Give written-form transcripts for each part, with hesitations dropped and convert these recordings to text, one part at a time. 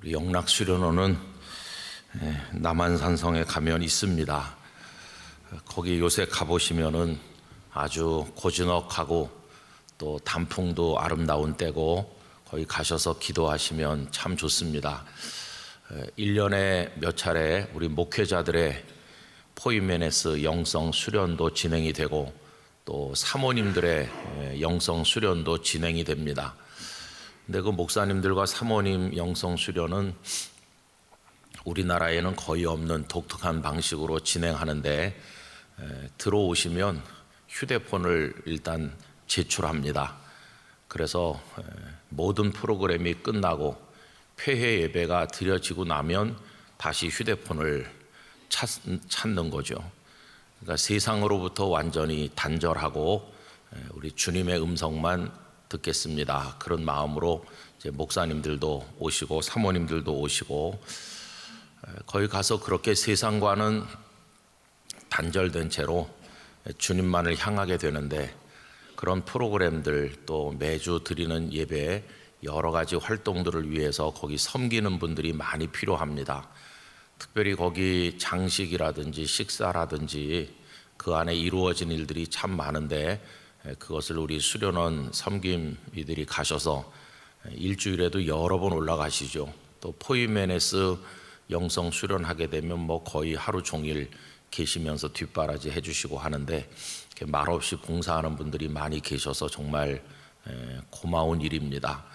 우리 영락수련원은 남한산성에 가면 있습니다. 거기 요새 가보시면은 아주 고즈넉하고 또 단풍도 아름다운 때고 거기 가셔서 기도하시면 참 좋습니다. 1년에 몇 차례 우리 목회자들의 포이메네스 영성 수련도 진행이 되고 또 사모님들의 영성 수련도 진행이 됩니다. 근데 그 목사님들과 사모님 영성 수련은 우리나라에는 거의 없는 독특한 방식으로 진행하는데, 들어오시면 휴대폰을 일단 제출합니다. 그래서 모든 프로그램이 끝나고 폐회 예배가 드려지고 나면 다시 휴대폰을 찾는 거죠. 그러니까 세상으로부터 완전히 단절하고 우리 주님의 음성만 듣겠습니다. 그런 마음으로 이제 목사님들도 오시고 사모님들도 오시고, 거기 가서 그렇게 세상과는 단절된 채로 주님만을 향하게 되는데, 그런 프로그램들 또 매주 드리는 예배 여러 가지 활동들을 위해서 거기 섬기는 분들이 많이 필요합니다. 특별히 거기 장식이라든지 식사라든지 그 안에 이루어진 일들이 참 많은데, 그것을 우리 수련원 섬김이들이 가셔서 일주일에도 여러 번 올라가시죠. 또 포이메네스 영성 수련하게 되면 뭐 거의 하루 종일 계시면서 뒷바라지 해주시고 하는데, 말없이 봉사하는 분들이 많이 계셔서 정말 고마운 일입니다.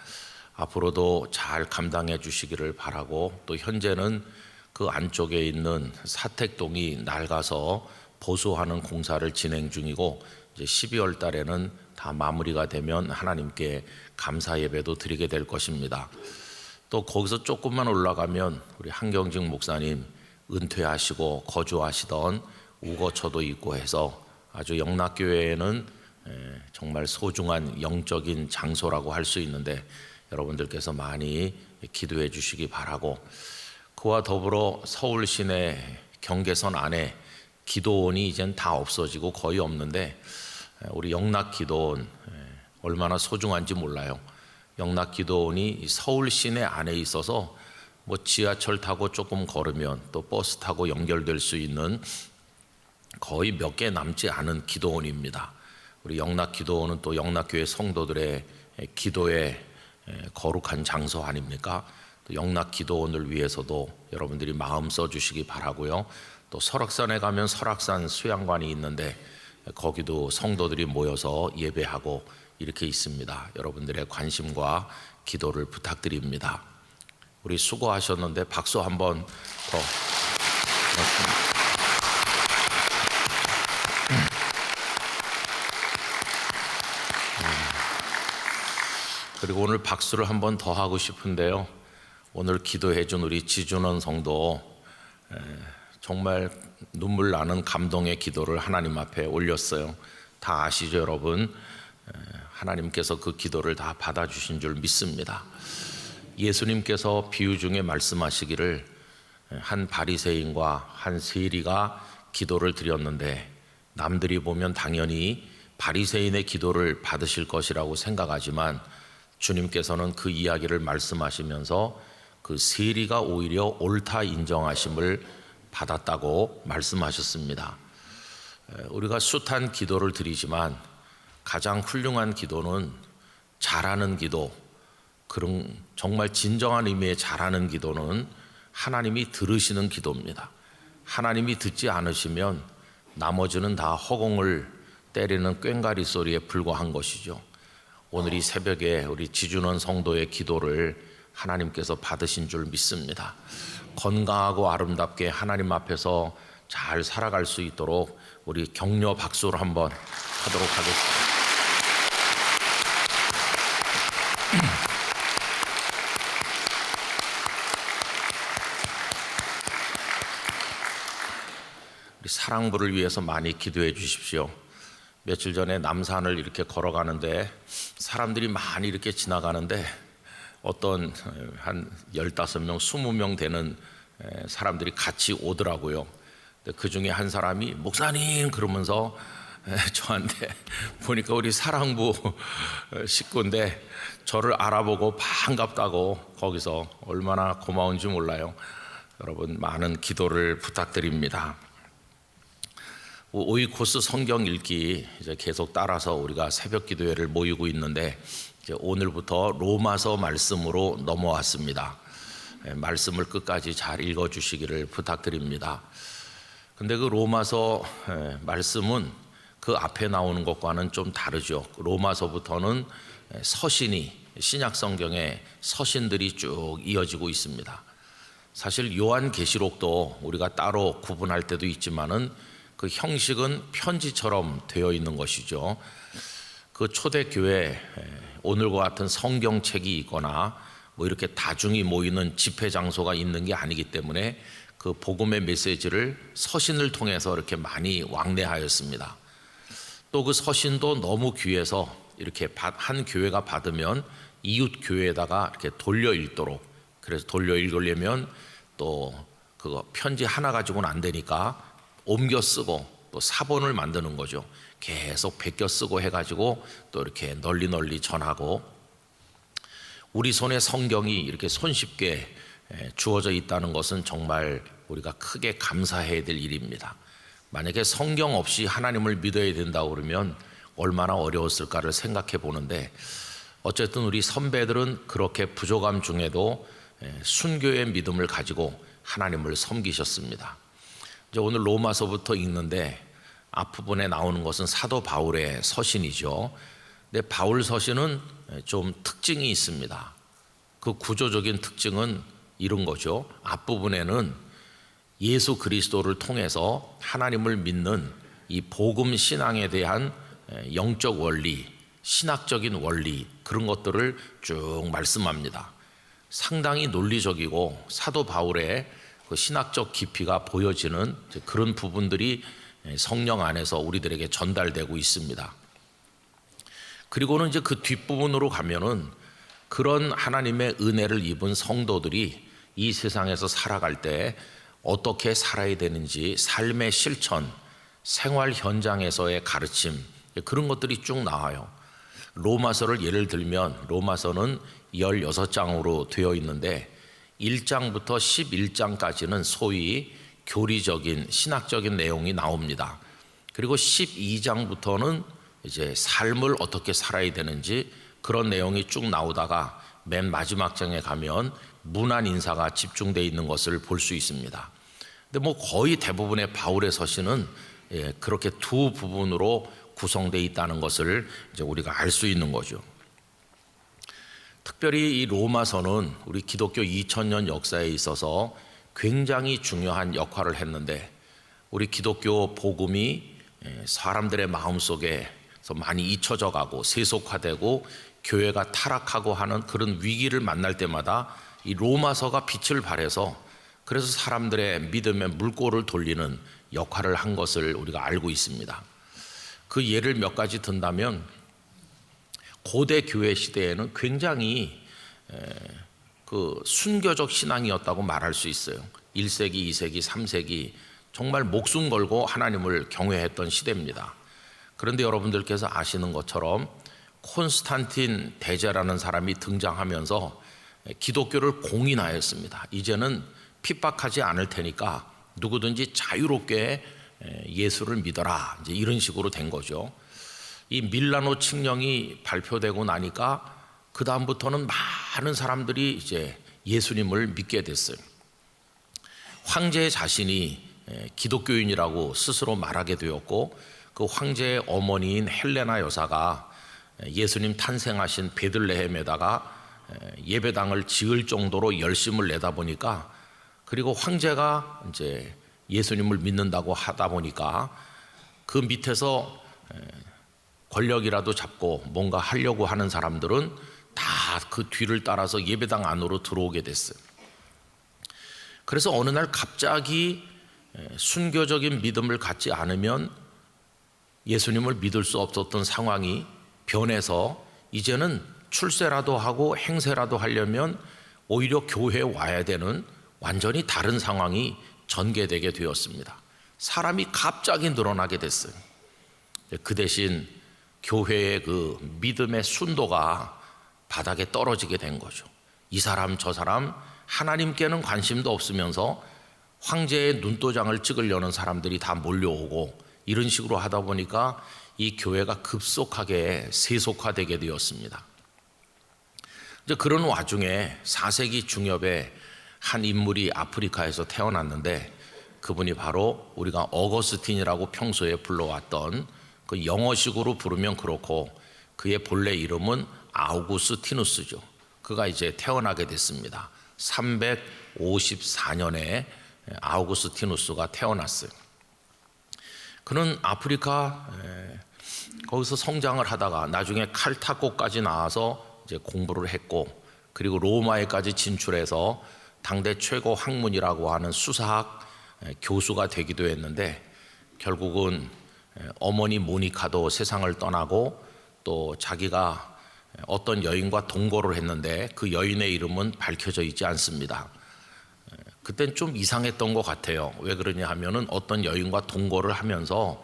앞으로도 잘 감당해 주시기를 바라고, 또 현재는 그 안쪽에 있는 사택동이 낡아서 보수하는 공사를 진행 중이고, 이제 12월 달에는 다 마무리가 되면 하나님께 감사 예배도 드리게 될 것입니다. 또 거기서 조금만 올라가면 우리 한경직 목사님 은퇴하시고 거주하시던 우거처도 있고 해서 아주 영락교회에는 정말 소중한 영적인 장소라고 할 수 있는데, 여러분들께서 많이 기도해 주시기 바라고, 그와 더불어 서울 시내 경계선 안에 기도원이 이젠 다 없어지고 거의 없는데, 우리 영락기도원 얼마나 소중한지 몰라요. 영락기도원이 서울 시내 안에 있어서 뭐 지하철 타고 조금 걸으면 또 버스 타고 연결될 수 있는 거의 몇 개 남지 않은 기도원입니다. 우리 영락기도원은 또 영락교회 성도들의 기도의 거룩한 장소 아닙니까? 또 영락기도원을 위해서도 여러분들이 마음 써주시기 바라고요. 또 설악산에 가면 설악산 수양관이 있는데 거기도 성도들이 모여서 예배하고 이렇게 있습니다. 여러분들의 관심과 기도를 부탁드립니다. 우리 수고하셨는데 박수 한번 더. 그리고 오늘 박수를 한번 더 하고 싶은데요, 오늘 기도해 준 우리 지준원 성도 정말 눈물 나는 감동의 기도를 하나님 앞에 올렸어요. 다 아시죠 여러분? 하나님께서 그 기도를 다 받아주신 줄 믿습니다. 예수님께서 비유 중에 말씀하시기를, 한 바리새인과 한 세리가 기도를 드렸는데 남들이 보면 당연히 바리새인의 기도를 받으실 것이라고 생각하지만, 주님께서는 그 이야기를 말씀하시면서 그 세리가 오히려 옳다 인정하심을 받았다고 말씀하셨습니다. 우리가 숱한 기도를 드리지만 가장 훌륭한 기도는 잘하는 기도, 그런 정말 진정한 의미의 잘하는 기도는 하나님이 들으시는 기도입니다. 하나님이 듣지 않으시면 나머지는 다 허공을 때리는 꽹과리 소리에 불과한 것이죠. 오늘 이 새벽에 우리 지준원 성도의 기도를 하나님께서 받으신 줄 믿습니다. 건강하고 아름답게 하나님 앞에서 잘 살아갈 수 있도록 우리 격려 박수를 한번 하도록 하겠습니다. 우리 사랑부를 위해서 많이 기도해 주십시오. 며칠 전에 남산을 이렇게 걸어가는데 사람들이 많이 이렇게 지나가는데 어떤 한 15명, 20명 되는 사람들이 같이 오더라고요. 그 중에 한 사람이 목사님 그러면서 저한테 보니까 우리 사랑부 식구인데 저를 알아보고 반갑다고 거기서 얼마나 고마운지 몰라요. 여러분 많은 기도를 부탁드립니다. 오이코스 성경 읽기 이제 계속 따라서 우리가 새벽 기도회를 모이고 있는데 이제 오늘부터 로마서 말씀으로 넘어왔습니다. 말씀을 끝까지 잘 읽어주시기를 부탁드립니다. 근데 그 로마서 말씀은 그 앞에 나오는 것과는 좀 다르죠. 로마서부터는 서신이 신약 성경의 서신들이 쭉 이어지고 있습니다. 사실 요한계시록도 우리가 따로 구분할 때도 있지만은 그 형식은 편지처럼 되어 있는 것이죠. 그 초대교회 오늘과 같은 성경책이 있거나 뭐 이렇게 다중이 모이는 집회 장소가 있는 게 아니기 때문에 그 복음의 메시지를 서신을 통해서 이렇게 많이 왕래하였습니다. 또 그 서신도 너무 귀해서 이렇게 한 교회가 받으면 이웃 교회에다가 이렇게 돌려 읽도록, 그래서 돌려 읽으려면 또 그거 편지 하나 가지고는 안 되니까 옮겨 쓰고 또 사본을 만드는 거죠. 계속 베껴 쓰고 해가지고 또 이렇게 널리 전하고, 우리 손에 성경이 이렇게 손쉽게 주어져 있다는 것은 정말 우리가 크게 감사해야 될 일입니다. 만약에 성경 없이 하나님을 믿어야 된다고 그러면 얼마나 어려웠을까를 생각해 보는데, 어쨌든 우리 선배들은 그렇게 부족함 중에도 순교의 믿음을 가지고 하나님을 섬기셨습니다. 이제 오늘 로마서부터 읽는데 앞부분에 나오는 것은 사도 바울의 서신이죠. 근데 바울 서신은 좀 특징이 있습니다. 그 구조적인 특징은 이런 거죠. 앞부분에는 예수 그리스도를 통해서 하나님을 믿는 이 복음 신앙에 대한 영적 원리, 신학적인 원리, 그런 것들을 쭉 말씀합니다. 상당히 논리적이고 사도 바울의 그 신학적 깊이가 보여지는 그런 부분들이 성령 안에서 우리들에게 전달되고 있습니다. 그리고는 이제 그 뒷부분으로 가면은 그런 하나님의 은혜를 입은 성도들이 이 세상에서 살아갈 때 어떻게 살아야 되는지 삶의 실천, 생활 현장에서의 가르침, 그런 것들이 쭉 나와요. 로마서를 예를 들면 로마서는 16장으로 되어 있는데 1장부터 11장까지는 소위 교리적인 신학적인 내용이 나옵니다. 그리고 12장부터는 이제 삶을 어떻게 살아야 되는지 그런 내용이 쭉 나오다가 맨 마지막 장에 가면 문안 인사가 집중되어 있는 것을 볼 수 있습니다. 근데 뭐 거의 대부분의 바울의 서신은 그렇게 두 부분으로 구성되어 있다는 것을 이제 우리가 알 수 있는 거죠. 특별히 이 로마서는 우리 기독교 2000년 역사에 있어서 굉장히 중요한 역할을 했는데, 우리 기독교 복음이 사람들의 마음속에서 많이 잊혀져 가고 세속화되고 교회가 타락하고 하는 그런 위기를 만날 때마다 이 로마서가 빛을 발해서 그래서 사람들의 믿음의 물꼬를 돌리는 역할을 한 것을 우리가 알고 있습니다. 그 예를 몇 가지 든다면 고대 교회 시대에는 굉장히 그 순교적 신앙이었다고 말할 수 있어요. 1세기, 2세기, 3세기 정말 목숨 걸고 하나님을 경외했던 시대입니다. 그런데 여러분들께서 아시는 것처럼 콘스탄틴 대제라는 사람이 등장하면서 기독교를 공인하였습니다. 이제는 핍박하지 않을 테니까 누구든지 자유롭게 예수를 믿어라, 이제 이런 식으로 된 거죠. 이 밀라노 칙령이 발표되고 나니까 그 다음부터는 많은 사람들이 이제 예수님을 믿게 됐어요. 황제 자신이 기독교인이라고 스스로 말하게 되었고, 그 황제의 어머니인 헬레나 여사가 예수님 탄생하신 베들레헴에다가 예배당을 지을 정도로 열심을 내다 보니까, 그리고 황제가 이제 예수님을 믿는다고 하다 보니까 그 밑에서 권력이라도 잡고 뭔가 하려고 하는 사람들은 다 그 뒤를 따라서 예배당 안으로 들어오게 됐어요. 그래서 어느 날 갑자기 순교적인 믿음을 갖지 않으면 예수님을 믿을 수 없었던 상황이 변해서 이제는 출세라도 하고 행세라도 하려면 오히려 교회에 와야 되는 완전히 다른 상황이 전개되게 되었습니다. 사람이 갑자기 늘어나게 됐어요. 그 대신 교회의 그 믿음의 순도가 바닥에 떨어지게 된 거죠. 이 사람 저 사람 하나님께는 관심도 없으면서 황제의 눈도장을 찍으려는 사람들이 다 몰려오고 이런 식으로 하다 보니까 이 교회가 급속하게 세속화되게 되었습니다. 이제 그런 와중에 4세기 중엽에 한 인물이 아프리카에서 태어났는데 그분이 바로 우리가 어거스틴이라고 평소에 불러왔던, 그 영어식으로 부르면 그렇고 그의 본래 이름은 아우구스티누스죠. 그가 이제 태어나게 됐습니다. 354년에 아우구스티누스가 태어났어요. 그는 아프리카 거기서 성장을 하다가 나중에 칼타고까지 나와서 이제 공부를 했고, 그리고 로마에까지 진출해서 당대 최고 학문이라고 하는 수사학 교수가 되기도 했는데, 결국은 어머니 모니카도 세상을 떠나고 또 자기가 어떤 여인과 동거를 했는데 그 여인의 이름은 밝혀져 있지 않습니다. 그땐 좀 이상했던 것 같아요. 왜 그러냐 하면은 어떤 여인과 동거를 하면서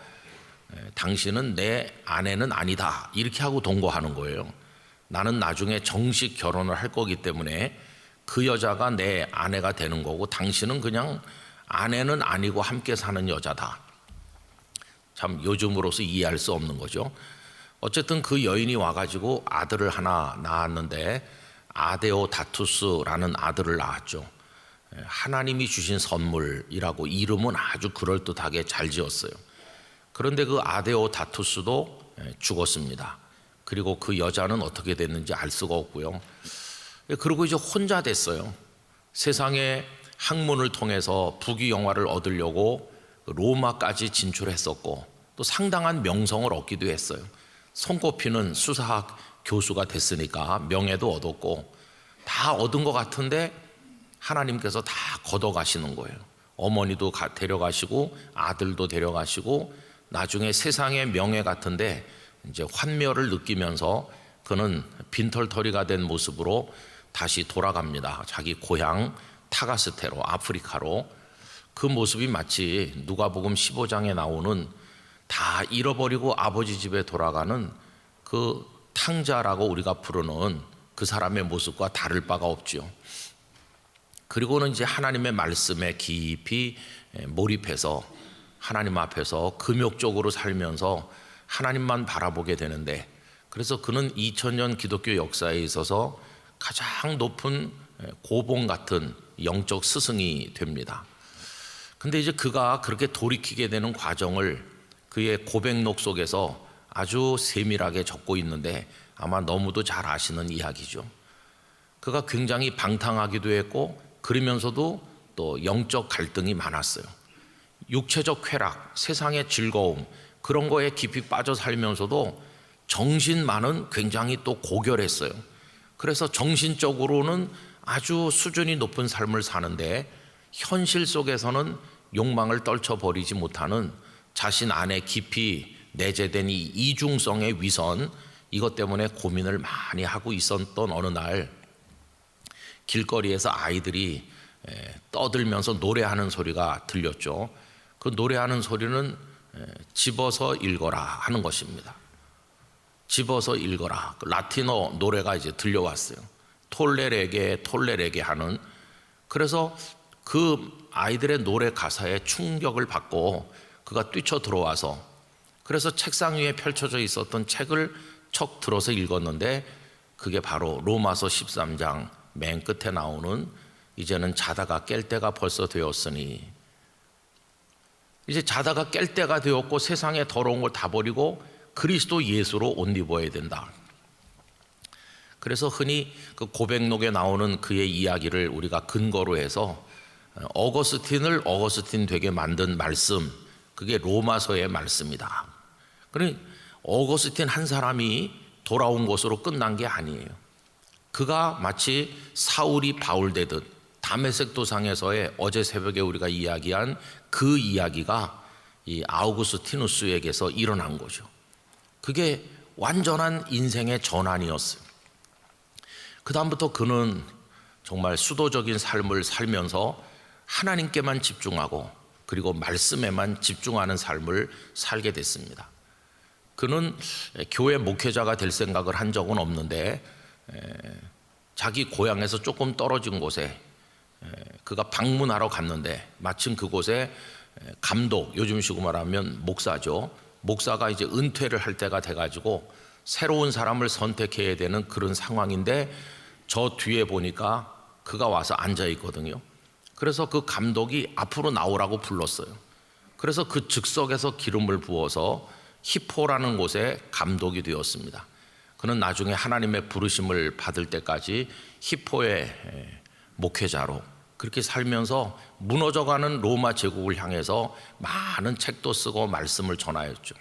당신은 내 아내는 아니다 이렇게 하고 동거하는 거예요. 나는 나중에 정식 결혼을 할 거기 때문에 그 여자가 내 아내가 되는 거고 당신은 그냥 아내는 아니고 함께 사는 여자다. 참 요즘으로서 이해할 수 없는 거죠. 어쨌든 그 여인이 와가지고 아들을 하나 낳았는데 아데오다투스라는 아들을 낳았죠. 하나님이 주신 선물이라고 이름은 아주 그럴듯하게 잘 지었어요. 그런데 그 아데오다투스도 죽었습니다. 그리고 그 여자는 어떻게 됐는지 알 수가 없고요. 그리고 이제 혼자 됐어요. 세상의 학문을 통해서 부귀영화를 얻으려고 로마까지 진출했었고 또 상당한 명성을 얻기도 했어요. 손꼽히는 수사학 교수가 됐으니까 명예도 얻었고 다 얻은 것 같은데 하나님께서 다 걷어가시는 거예요. 어머니도 데려가시고 아들도 데려가시고 나중에 세상의 명예 같은데 이제 환멸을 느끼면서 그는 빈털터리가 된 모습으로 다시 돌아갑니다. 자기 고향 타가스테로, 아프리카로. 그 모습이 마치 누가복음 15장에 나오는 다 잃어버리고 아버지 집에 돌아가는 그 탕자라고 우리가 부르는 그 사람의 모습과 다를 바가 없죠. 그리고는 이제 하나님의 말씀에 깊이 몰입해서 하나님 앞에서 금욕적으로 살면서 하나님만 바라보게 되는데, 그래서 그는 2000년 기독교 역사에 있어서 가장 높은 고봉 같은 영적 스승이 됩니다. 근데 이제 그가 그렇게 돌이키게 되는 과정을 그의 고백록 속에서 아주 세밀하게 적고 있는데 아마 너무도 잘 아시는 이야기죠. 그가 굉장히 방탕하기도 했고 그러면서도 또 영적 갈등이 많았어요. 육체적 쾌락, 세상의 즐거움 그런 거에 깊이 빠져 살면서도 정신만은 굉장히 또 고결했어요. 그래서 정신적으로는 아주 수준이 높은 삶을 사는데 현실 속에서는 욕망을 떨쳐버리지 못하는 자신 안에 깊이 내재된 이 이중성의 위선, 이것 때문에 고민을 많이 하고 있었던 어느 날 길거리에서 아이들이 떠들면서 노래하는 소리가 들렸죠. 그 노래하는 소리는 집어서 읽어라 하는 것입니다. 집어서 읽어라. 그 라틴어 노래가 이제 들려왔어요. 톨레레게 하는. 그래서 그 아이들의 노래 가사에 충격을 받고 그가 뛰쳐 들어와서, 그래서 책상 위에 펼쳐져 있었던 책을 척 들어서 읽었는데 그게 바로 로마서 13장 맨 끝에 나오는 이제는 자다가 깰 때가 벌써 되었으니, 이제 자다가 깰 때가 되었고 세상에 더러운 걸 다 버리고 그리스도 예수로 옷 입어야 된다. 그래서 흔히 그 고백록에 나오는 그의 이야기를 우리가 근거로 해서 어거스틴을 어거스틴 되게 만든 말씀, 그게 로마서의 말씀이다. 그러니 어거스틴 한 사람이 돌아온 것으로 끝난 게 아니에요. 그가 마치 사울이 바울 되듯 다메섹 도상에서의 어제 새벽에 우리가 이야기한 그 이야기가 이 아우구스티누스에게서 일어난 거죠. 그게 완전한 인생의 전환이었어요. 그 다음부터 그는 정말 수도적인 삶을 살면서 하나님께만 집중하고 그리고 말씀에만 집중하는 삶을 살게 됐습니다. 그는 교회 목회자가 될 생각을 한 적은 없는데 자기 고향에서 조금 떨어진 곳에 그가 방문하러 갔는데 마침 그곳에 감독, 요즘식으로 말하면 목사죠. 목사가 이제 은퇴를 할 때가 돼가지고 새로운 사람을 선택해야 되는 그런 상황인데 저 뒤에 보니까 그가 와서 앉아 있거든요. 그래서 그 감독이 앞으로 나오라고 불렀어요. 그래서 그 즉석에서 기름을 부어서 히포라는 곳에 감독이 되었습니다. 그는 나중에 하나님의 부르심을 받을 때까지 히포의 목회자로 그렇게 살면서 무너져가는 로마 제국을 향해서 많은 책도 쓰고 말씀을 전하였죠.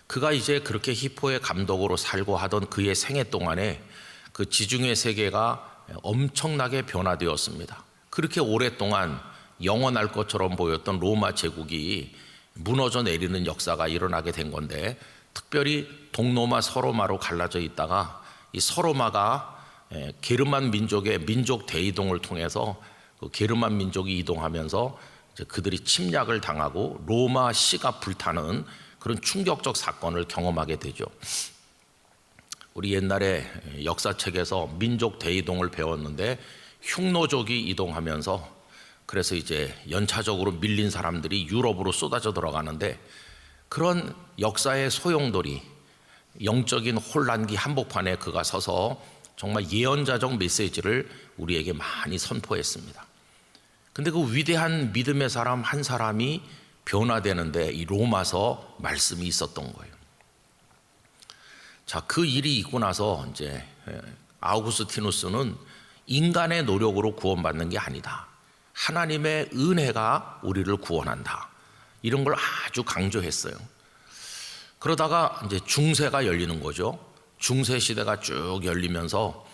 그가 이제 그렇게 히포의 감독으로 살고 하던 그의 생애 동안에 그 지중해 세계가 엄청나게 변화되었습니다. 그렇게 오랫동안 영원할 것처럼 보였던 로마 제국이 무너져 내리는 역사가 일어나게 된 건데, 특별히 동로마 서로마로 갈라져 있다가 이 서로마가 게르만 민족의 민족 대이동을 통해서 그 게르만 민족이 이동하면서 이제 그들이 침략을 당하고 로마 시가 불타는 그런 충격적 사건을 경험하게 되죠. 우리 옛날에 역사책에서 민족 대이동을 배웠는데 흉노족이 이동하면서 그래서 이제 연차적으로 밀린 사람들이 유럽으로 쏟아져 들어가는데, 그런 역사의 소용돌이 영적인 혼란기 한복판에 그가 서서 정말 예언자적 메시지를 우리에게 많이 선포했습니다. 근데 그 위대한 믿음의 사람 한 사람이 변화되는데 이 로마서 말씀이 있었던 거예요. 자, 그 일이 있고 나서 이제 아우구스티누스는 인간의 노력으로 구원받는 게 아니다, 하나님의 은혜가 우리를 구원한다, 이런 걸 아주 강조했어요. 그러다가 이제 중세가 열리는 거죠. 중세 시대가 쭉 열리면서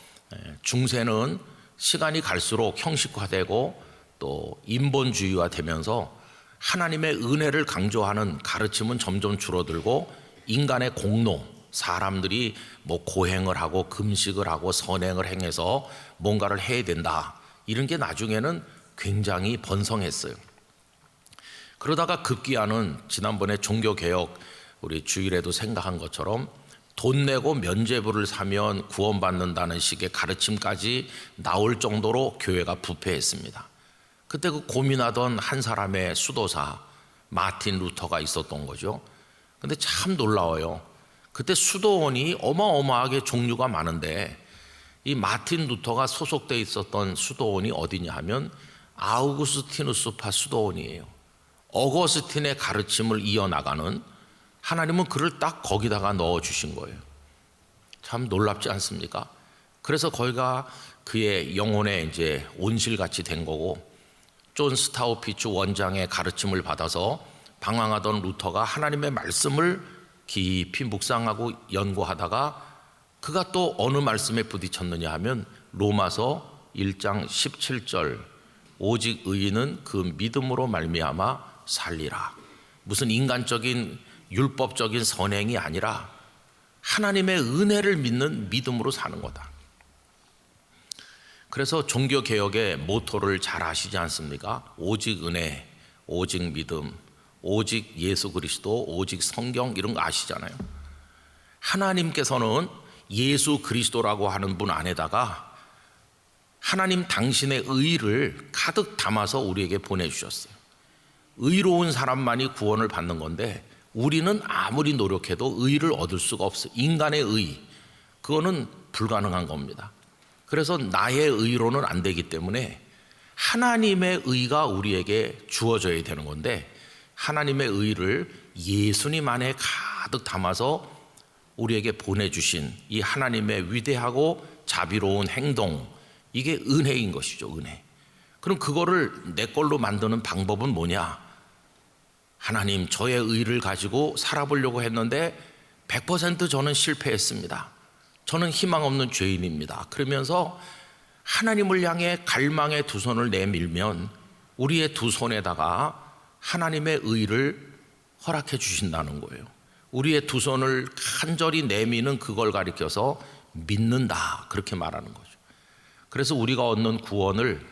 중세는 시간이 갈수록 형식화되고 또 인본주의화 되면서 하나님의 은혜를 강조하는 가르침은 점점 줄어들고 인간의 공로, 사람들이 뭐 고행을 하고 금식을 하고 선행을 행해서 뭔가를 해야 된다, 이런 게 나중에는 굉장히 번성했어요. 그러다가 급기야는 지난번에 종교개혁 우리 주일에도 생각한 것처럼 돈 내고 면죄부를 사면 구원받는다는 식의 가르침까지 나올 정도로 교회가 부패했습니다. 그때 그 고민하던 한 사람의 수도사 마틴 루터가 있었던 거죠. 근데 참 놀라워요. 그때 수도원이 어마어마하게 종류가 많은데 이 마틴 루터가 소속돼 있었던 수도원이 어디냐 하면 아우구스티누스파 수도원이에요. 어거스틴의 가르침을 이어나가는, 하나님은 그를 딱 거기다가 넣어주신 거예요. 참 놀랍지 않습니까? 그래서 거기가 그의 영혼의 이제 온실같이 된 거고, 존 스타우피츠 원장의 가르침을 받아서 방황하던 루터가 하나님의 말씀을 깊이 묵상하고 연구하다가 그가 또 어느 말씀에 부딪혔느냐 하면 로마서 1장 17절, 오직 의인은 그 믿음으로 말미암아 살리라. 무슨 인간적인 율법적인 선행이 아니라 하나님의 은혜를 믿는 믿음으로 사는 거다. 그래서 종교개혁의 모토를 잘 아시지 않습니까? 오직 은혜, 오직 믿음, 오직 예수 그리스도, 오직 성경, 이런 거 아시잖아요. 하나님께서는 예수 그리스도라고 하는 분 안에다가 하나님 당신의 의를 가득 담아서 우리에게 보내주셨어요. 의로운 사람만이 구원을 받는 건데 우리는 아무리 노력해도 의를 얻을 수가 없어요. 인간의 의, 그거는 불가능한 겁니다. 그래서 나의 의로는 안 되기 때문에 하나님의 의가 우리에게 주어져야 되는 건데, 하나님의 의를 예수님 안에 가득 담아서 우리에게 보내주신 이 하나님의 위대하고 자비로운 행동, 이게 은혜인 것이죠. 은혜. 그럼 그거를 내 걸로 만드는 방법은 뭐냐? 하나님, 저의 의를 가지고 살아보려고 했는데 100% 저는 실패했습니다. 저는 희망 없는 죄인입니다. 그러면서 하나님을 향해 갈망의 두 손을 내밀면 우리의 두 손에다가 하나님의 의를 허락해 주신다는 거예요. 우리의 두 손을 간절히 내미는 그걸 가리켜서 믿는다, 그렇게 말하는 거죠. 그래서 우리가 얻는 구원을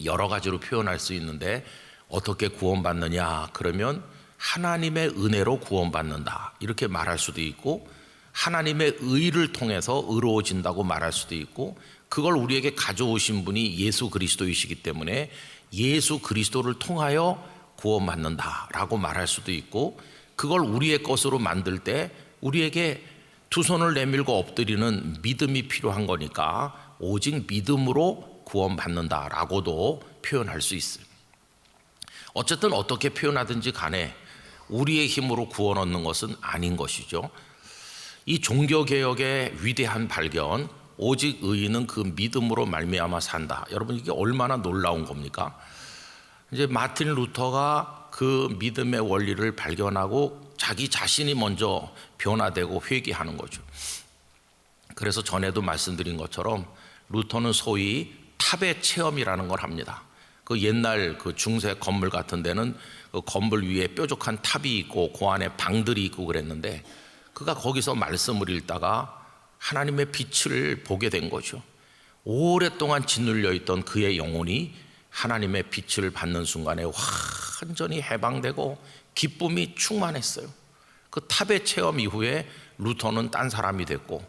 여러 가지로 표현할 수 있는데, 어떻게 구원받느냐 그러면 하나님의 은혜로 구원받는다 이렇게 말할 수도 있고, 하나님의 의를 통해서 의로워진다고 말할 수도 있고, 그걸 우리에게 가져오신 분이 예수 그리스도이시기 때문에 예수 그리스도를 통하여 구원받는다라고 말할 수도 있고, 그걸 우리의 것으로 만들 때 우리에게 두 손을 내밀고 엎드리는 믿음이 필요한 거니까 오직 믿음으로 구원받는다라고도 표현할 수 있어요. 어쨌든 어떻게 표현하든지 간에 우리의 힘으로 구원 얻는 것은 아닌 것이죠. 이 종교개혁의 위대한 발견, 오직 의인은 그 믿음으로 말미암아 산다. 여러분, 이게 얼마나 놀라운 겁니까? 이제 마틴 루터가 그 믿음의 원리를 발견하고 자기 자신이 먼저 변화되고 회개하는 거죠. 그래서 전에도 말씀드린 것처럼 루터는 소위 탑의 체험이라는 걸 합니다. 그 옛날 그 중세 건물 같은 데는 그 건물 위에 뾰족한 탑이 있고 그 안에 방들이 있고 그랬는데, 그가 거기서 말씀을 읽다가 하나님의 빛을 보게 된 거죠. 오랫동안 짓눌려 있던 그의 영혼이 하나님의 빛을 받는 순간에 완전히 해방되고 기쁨이 충만했어요. 그 탑의 체험 이후에 루터는 딴 사람이 됐고,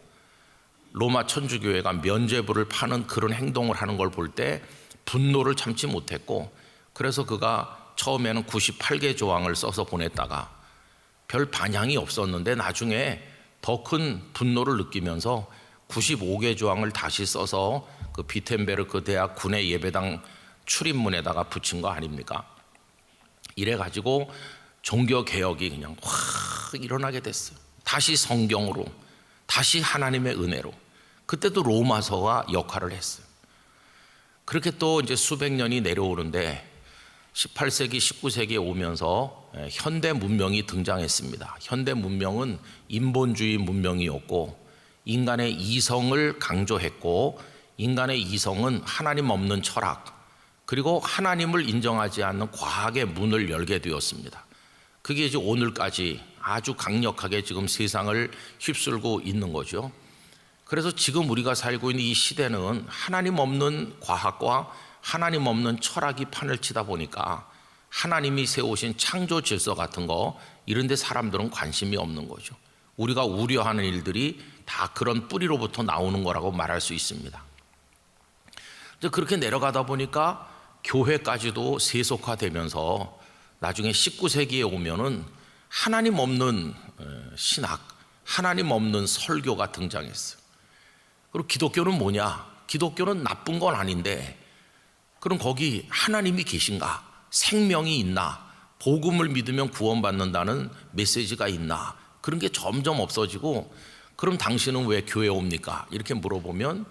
로마 천주교회가 면죄부를 파는 그런 행동을 하는 걸 볼 때 분노를 참지 못했고, 그래서 그가 처음에는 98개 조항을 써서 보냈다가 별 반향이 없었는데 나중에 더 큰 분노를 느끼면서 95개 조항을 다시 써서 그 비텐베르크 대학 군의 예배당 출입문에다가 붙인 거 아닙니까? 이래가지고 종교개혁이 그냥 확 일어나게 됐어요. 다시 성경으로, 다시 하나님의 은혜로. 그때도 로마서가 역할을 했어요. 그렇게 또 이제 수백 년이 내려오는데 18세기, 19세기에 오면서 현대 문명이 등장했습니다. 현대 문명은 인본주의 문명이었고, 인간의 이성을 강조했고, 인간의 이성은 하나님 없는 철학, 그리고 하나님을 인정하지 않는 과학의 문을 열게 되었습니다. 그게 이제 오늘까지 아주 강력하게 지금 세상을 휩쓸고 있는 거죠. 그래서 지금 우리가 살고 있는 이 시대는 하나님 없는 과학과 하나님 없는 철학이 판을 치다 보니까 하나님이 세우신 창조 질서 같은 거 이런 데 사람들은 관심이 없는 거죠. 우리가 우려하는 일들이 다 그런 뿌리로부터 나오는 거라고 말할 수 있습니다. 이제 그렇게 내려가다 보니까 교회까지도 세속화되면서 나중에 19세기에 오면은 하나님 없는 신학, 하나님 없는 설교가 등장했어요. 그리고 기독교는 뭐냐? 기독교는 나쁜 건 아닌데, 그럼 거기 하나님이 계신가? 생명이 있나? 복음을 믿으면 구원받는다는 메시지가 있나? 그런 게 점점 없어지고, 그럼 당신은 왜 교회에 옵니까? 이렇게 물어보면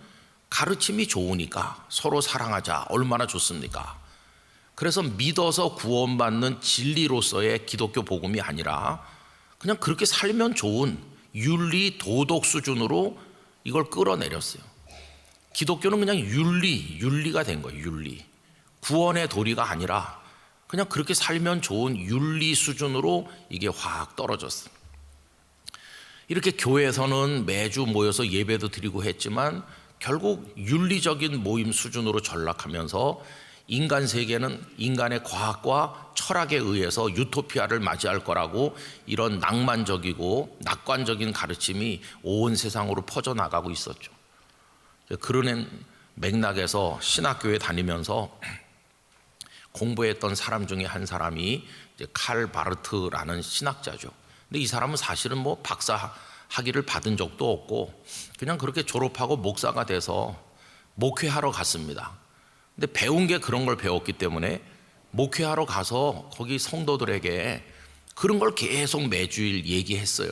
가르침이 좋으니까, 서로 사랑하자, 얼마나 좋습니까? 그래서 믿어서 구원받는 진리로서의 기독교 복음이 아니라 그냥 그렇게 살면 좋은 윤리 도덕 수준으로 이걸 끌어내렸어요. 기독교는 그냥 윤리가 된 거예요. 윤리. 구원의 도리가 아니라 그냥 그렇게 살면 좋은 윤리 수준으로 이게 확 떨어졌어요. 이렇게 교회에서는 매주 모여서 예배도 드리고 했지만 결국 윤리적인 모임 수준으로 전락하면서 인간 세계는 인간의 과학과 철학에 의해서 유토피아를 맞이할 거라고 이런 낭만적이고 낙관적인 가르침이 온 세상으로 퍼져나가고 있었죠. 그런 맥락에서 신학교에 다니면서 공부했던 사람 중에 한 사람이 이제 칼 바르트라는 신학자죠. 근데 이 사람은 사실은 뭐 박사 학위를 받은 적도 없고 그냥 그렇게 졸업하고 목사가 돼서 목회하러 갔습니다. 근데 배운 게 그런 걸 배웠기 때문에 목회하러 가서 거기 성도들에게 그런 걸 계속 매주일 얘기했어요.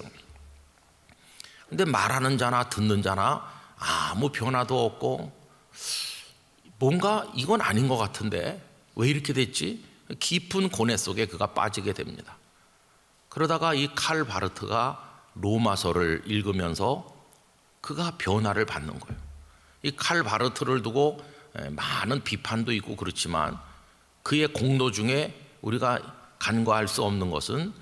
근데 말하는 자나 듣는 자나 아무 변화도 없고 뭔가 이건 아닌 것 같은데 왜 이렇게 됐지? 깊은 고뇌 속에 그가 빠지게 됩니다. 그러다가 이 칼 바르트가 로마서를 읽으면서 그가 변화를 받는 거예요. 이 칼 바르트를 두고 많은 비판도 있고 그렇지만 그의 공로 중에 우리가 간과할 수 없는 것은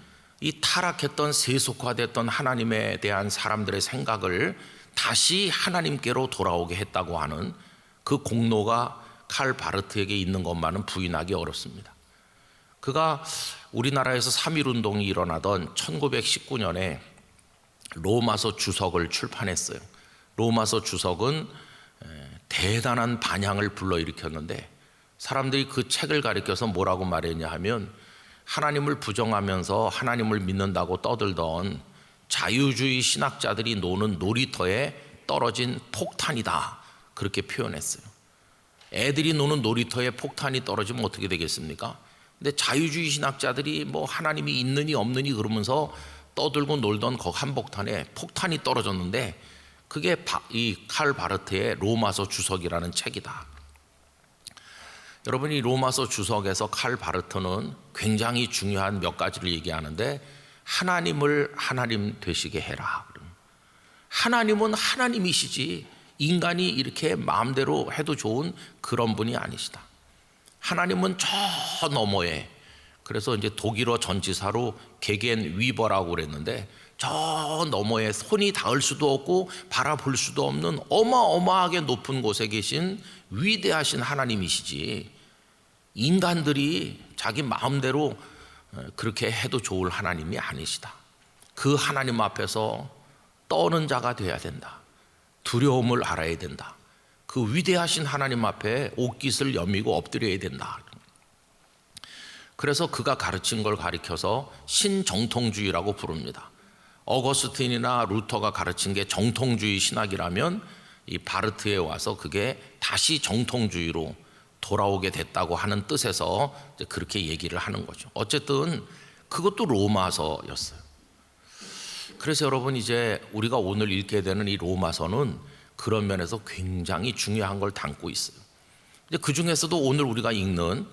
이 타락했던 세속화됐던 하나님에 대한 사람들의 생각을 다시 하나님께로 돌아오게 했다고 하는 그 공로가 칼 바르트에게 있는 것만은 부인하기 어렵습니다. 그가 우리나라에서 3.1운동이 일어나던 1919년에 로마서 주석을 출판했어요. 로마서 주석은 대단한 반향을 불러일으켰는데 사람들이 그 책을 가리켜서 뭐라고 말했냐 하면 하나님을 부정하면서 하나님을 믿는다고 떠들던 자유주의 신학자들이 노는 놀이터에 떨어진 폭탄이다, 그렇게 표현했어요. 애들이 노는 놀이터에 폭탄이 떨어지면 어떻게 되겠습니까? 근데 자유주의 신학자들이 뭐 하나님이 있느니 없느니 그러면서 떠들고 놀던 그 한복판에 폭탄이 떨어졌는데 그게 이 칼 바르트의 로마서 주석이라는 책이다. 여러분이 로마서 주석에서 칼 바르트는 굉장히 중요한 몇 가지를 얘기하는데 하나님을 하나님 되시게 해라. 하나님은 하나님이시지 인간이 이렇게 마음대로 해도 좋은 그런 분이 아니시다. 하나님은 저 너머에, 그래서 이제 독일어 전치사로 게겐 위버라고 그랬는데 저 너머에 손이 닿을 수도 없고 바라볼 수도 없는 어마어마하게 높은 곳에 계신 위대하신 하나님이시지 인간들이 자기 마음대로 그렇게 해도 좋을 하나님이 아니시다. 그 하나님 앞에서 떠는 자가 돼야 된다. 두려움을 알아야 된다. 그 위대하신 하나님 앞에 옷깃을 여미고 엎드려야 된다. 그래서 그가 가르친 걸 가리켜서 신정통주의라고 부릅니다. 어거스틴이나 루터가 가르친 게 정통주의 신학이라면 이 바르트에 와서 그게 다시 정통주의로 돌아오게 됐다고 하는 뜻에서 이제 그렇게 얘기를 하는 거죠. 어쨌든 그것도 로마서였어요. 그래서 여러분 이제 우리가 오늘 읽게 되는 이 로마서는 그런 면에서 굉장히 중요한 걸 담고 있어요. 이제 그 중에서도 오늘 우리가 읽는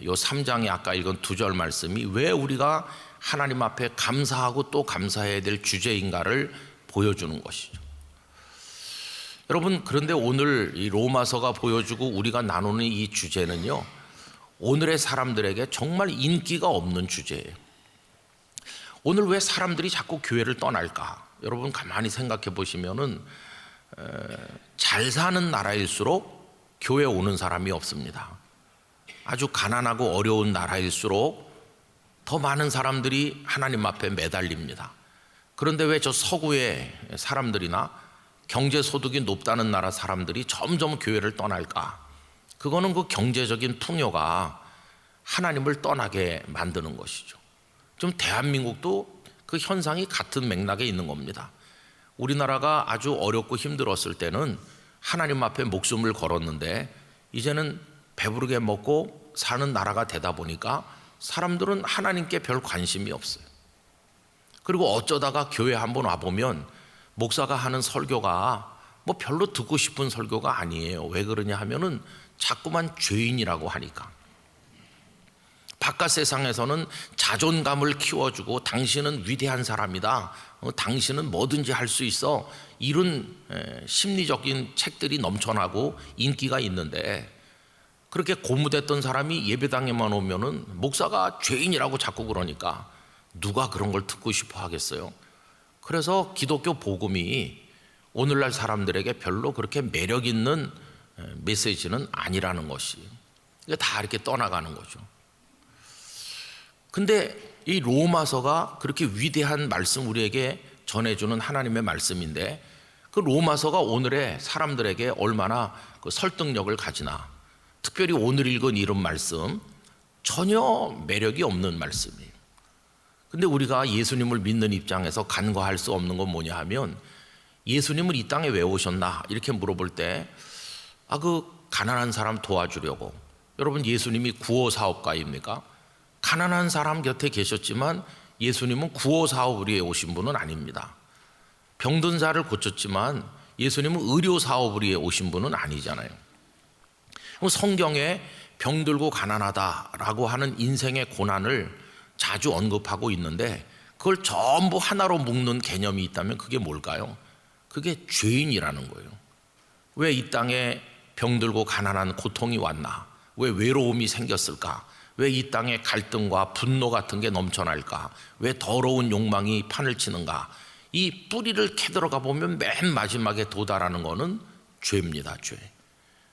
요 3장에 아까 읽은 2절 말씀이 왜 우리가 하나님 앞에 감사하고 또 감사해야 될 주제인가를 보여주는 것이죠. 여러분, 그런데 오늘 이 로마서가 보여주고 우리가 나누는 이 주제는요, 오늘의 사람들에게 정말 인기가 없는 주제예요. 오늘 왜 사람들이 자꾸 교회를 떠날까? 여러분 가만히 생각해 보시면은 잘 사는 나라일수록 교회 오는 사람이 없습니다. 아주 가난하고 어려운 나라일수록 더 많은 사람들이 하나님 앞에 매달립니다. 그런데 왜 저 서구의 사람들이나 경제 소득이 높다는 나라 사람들이 점점 교회를 떠날까? 그거는 그 경제적인 풍요가 하나님을 떠나게 만드는 것이죠. 좀 대한민국도 그 현상이 같은 맥락에 있는 겁니다. 우리나라가 아주 어렵고 힘들었을 때는 하나님 앞에 목숨을 걸었는데 이제는 배부르게 먹고 사는 나라가 되다 보니까 사람들은 하나님께 별 관심이 없어요. 그리고 어쩌다가 교회 한번 와보면 목사가 하는 설교가 뭐 별로 듣고 싶은 설교가 아니에요. 왜 그러냐 하면은 자꾸만 죄인이라고 하니까. 바깥 세상에서는 자존감을 키워주고 당신은 위대한 사람이다, 당신은 뭐든지 할 수 있어, 이런 심리적인 책들이 넘쳐나고 인기가 있는데 그렇게 고무됐던 사람이 예배당에만 오면은 목사가 죄인이라고 자꾸 그러니까 누가 그런 걸 듣고 싶어 하겠어요. 그래서 기독교 복음이 오늘날 사람들에게 별로 그렇게 매력 있는 메시지는 아니라는 것이, 다 이렇게 떠나가는 거죠. 근데 이 로마서가 그렇게 위대한 말씀 우리에게 전해주는 하나님의 말씀인데 그 로마서가 오늘의 사람들에게 얼마나 그 설득력을 가지나, 특별히 오늘 읽은 이런 말씀 전혀 매력이 없는 말씀이에요. 근데 우리가 예수님을 믿는 입장에서 간과할 수 없는 건 뭐냐 하면 예수님을 이 땅에 왜 오셨나 이렇게 물어볼 때 그 가난한 사람 도와주려고. 여러분, 예수님이 구호 사업가입니까? 가난한 사람 곁에 계셨지만 예수님은 구호 사업을 위해 오신 분은 아닙니다. 병든 자를 고쳤지만 예수님은 의료 사업을 위해 오신 분은 아니잖아요. 성경에 병들고 가난하다라고 하는 인생의 고난을 자주 언급하고 있는데 그걸 전부 하나로 묶는 개념이 있다면 그게 뭘까요? 그게 죄인이라는 거예요. 왜 이 땅에 병들고 가난한 고통이 왔나? 왜 외로움이 생겼을까? 왜 이 땅에 갈등과 분노 같은 게 넘쳐날까? 왜 더러운 욕망이 판을 치는가? 이 뿌리를 캐들어가 보면 맨 마지막에 도달하는 거는 죄입니다. 죄.